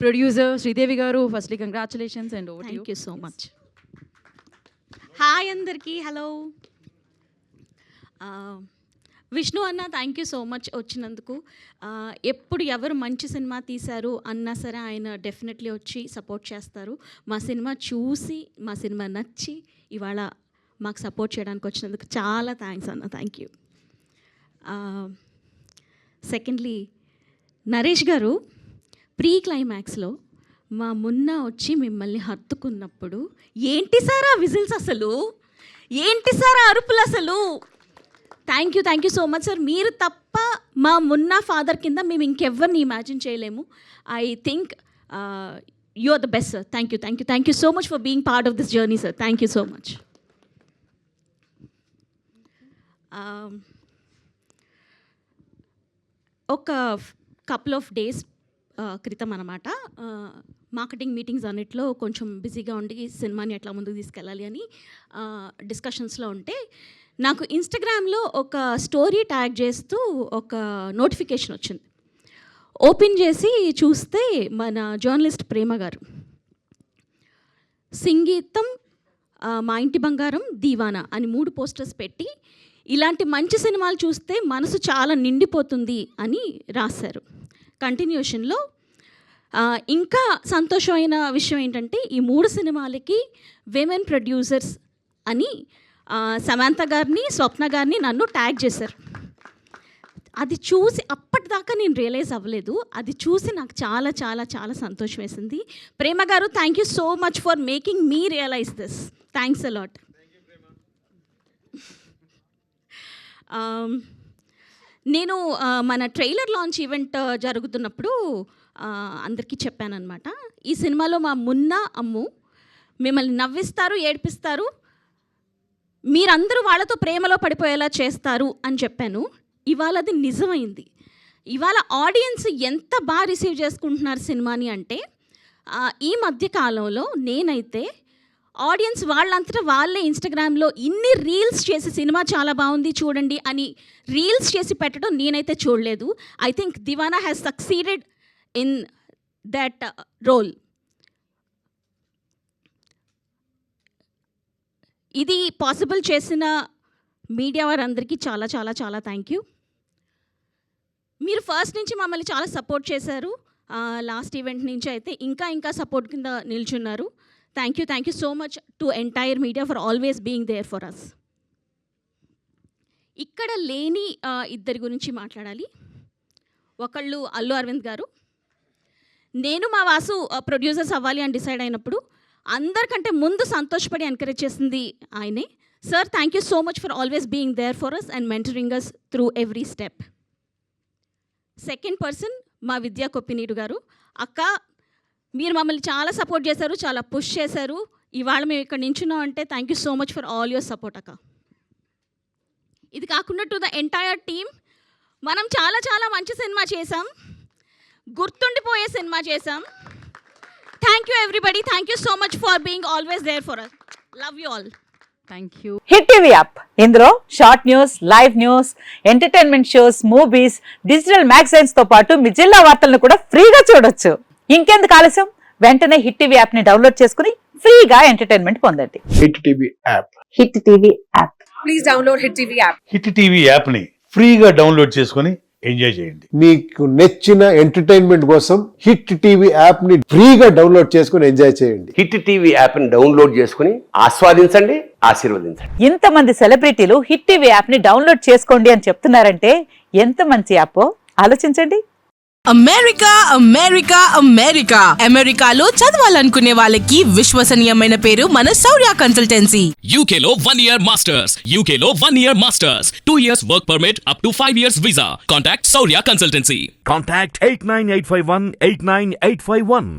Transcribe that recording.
Producer Sridevi గారు, firstly congratulations and over to you. Thank you so much. Hi అందరికీ, hello. Vishnu అన్న, thank you so much వచ్చినందుకు. ఎప్పుడు ఎవరు మంచి సినిమా తీశారు అన్నా సరే ఆయన డెఫినెట్లీ వచ్చి సపోర్ట్ చేస్తారు. మా సినిమా చూసి, మా సినిమా నచ్చి ఇవాళ మాకు సపోర్ట్ చేయడానికి వచ్చినందుకు చాలా థ్యాంక్స్ అన్న, థ్యాంక్ యూ. సెకండ్లీ, నరేష్ గారు ప్రీ క్లైమాక్స్లో మా మున్నా వచ్చి మిమ్మల్ని హత్తుకున్నప్పుడు ఏంటి సార్ ఆ విజిల్స్, అసలు ఏంటి సార్ ఆ అరుపులు అసలు. Thank you so much sir. మీరు తప్ప మా మున్నా ఫాదర్ కింద మేము ఇంకెవ్వరిని ఇమాజిన్ చేయలేము. I think you are the best sir. Thank you so much for being part of this journey sir. Thank you so much. ఒక కపుల్ ఆఫ్ డేస్ క్రితం అనమాట, మార్కెటింగ్ మీటింగ్స్ అన్నిట్లో కొంచెం బిజీగా ఉండి సినిమాని ఎట్లా ముందుకు తీసుకెళ్ళాలి అని డిస్కషన్స్లో ఉంటే నాకు ఇన్స్టాగ్రామ్లో ఒక స్టోరీ ట్యాగ్ చేస్తూ ఒక నోటిఫికేషన్ వచ్చింది. ఓపెన్ చేసి చూస్తే మన జర్నలిస్ట్ ప్రేమ గారు సంగీతం, మా ఇంటి బంగారం, దీవానా అని 3 పోస్టర్స్ పెట్టి ఇలాంటి మంచి సినిమాలు చూస్తే మనసు చాలా నిండిపోతుంది అని రాశారు. కంటిన్యూషన్లో ఇంకా సంతోషమైన విషయం ఏంటంటే ఈ 3 సినిమాలకి విమెన్ ప్రొడ్యూసర్స్ అని సమంత గారిని, స్వప్న గారిని, నన్ను ట్యాగ్ చేశారు. అది చూసి అప్పటిదాకా నేను రియలైజ్ అవ్వలేదు. అది చూసి నాకు చాలా చాలా చాలా సంతోషం వేసింది. ప్రేమ గారు, thank you so much for making me realise this. Thanks a lot. నేను మన ట్రైలర్ లాంచ్ ఈవెంట్ జరుగుతున్నప్పుడు అందరికీ చెప్పానన్నమాట, ఈ సినిమాలో మా మున్నా, అమ్ము మిమ్మల్ని నవ్విస్తారు, ఏడిపిస్తారు, మీరందరూ వాళ్ళతో ప్రేమలో పడిపోయేలా చేస్తారు అని చెప్పాను. ఇవాళ అది నిజమైంది. ఇవాళ ఆడియన్స్ ఎంత బాగా రిసీవ్ చేసుకుంటున్నారు సినిమాని అంటే, ఈ మధ్య కాలంలో నేనైతే ఆడియన్స్ వాళ్ళంతటా వాళ్ళే ఇన్స్టాగ్రామ్లో ఇన్ని రీల్స్ చేసి సినిమా చాలా బాగుంది చూడండి అని రీల్స్ చేసి పెట్టడం నేనైతే చూడలేదు. I think Diwana has succeeded in that role. ఇది పాసిబుల్ చేసిన మీడియా వారందరికీ చాలా చాలా చాలా థ్యాంక్ యూ. మీరు ఫస్ట్ నుంచి మమ్మల్ని చాలా సపోర్ట్ చేశారు. లాస్ట్ ఈవెంట్ నుంచి అయితే ఇంకా సపోర్ట్ కింద నిల్చున్నారు. Thank you so much to entire media for always being there for us. ఇక్కడ లేని ఇద్దరి గురించి మాట్లాడాలి. ఒకళ్ళు అల్లు అరవింద్ గారు. నేను మా వాసు ప్రొడ్యూసర్స్ అవ్వాలి అని డిసైడ్ అయినప్పుడు అందరికంటే ముందు సంతోషపడి ఎంకరేజ్ చేసింది ఆయనే. Sir, thank you so much for always being there for us and mentoring us through every step. Second person మా విద్యా కొప్పినీడు గారు. అక్క, మీరు మమ్మల్ని చాలా సపోర్ట్ చేశారు, చాలా పుష్ చేశారు. ఇవాళ మేము ఇక్కడ నించున్నాం అంటే thank you so much for all your support అక్క. ఇది కాకుండా టు ద ఎంటైర్ టీమ్, మనం చాలా చాలా మంచి సినిమా చేసాం, గుర్తుండిపోయే సినిమా చేసాం. Thank you everybody. Thank you so much for being always there for us. Love you all. Thank you. Hit TV app, ఇందులో short news, live news, entertainment shows, movies, digital magazines తో పాటు మీ జిల్లా వార్తలను కూడా ఫ్రీగా చూడొచ్చు. ఇంకెందుకు ఆలస్యం, వెంటనే హిట్ టీవీ యాప్ ని డౌన్లోడ్ చేసుకుని ఫ్రీగా ఎంటర్టైన్మెంట్ పొందండి. Hit TV app. Hit TV app. Please download hit TV app. Hit TV app ని ఫ్రీగా డౌన్లోడ్ చేసుకుని ఎంజాయ్ చేయండి. మీకు నచ్చిన ఎంటర్టైన్మెంట్ కోసం హిట్ టీవీ యాప్ ని ఫ్రీగా డౌన్లోడ్ చేసుకుని ఎంజాయ్ చేయండి. హిట్ టీవీ యాప్ ని డౌన్లోడ్ చేసుకుని ఆస్వాదించండి, ఆశీర్వదించండి. ఇంతమంది సెలబ్రిటీలు హిట్ టీవీ యాప్ ని డౌన్లోడ్ చేసుకోండి అని చెప్తున్నారంటే ఎంత మంచి యాప్ ఆలోచించండి. అమెరికాలో చదవాలనుకునే వాళ్ళకి విశ్వసనీయమైన పేరు మన శౌర్య కన్సల్టెన్సీ. UK లో 1 year masters, UK లో 1 year masters, 2 years work permit up to 5 years visa. Contact Saurya Consultancy. Contact 89851 89851.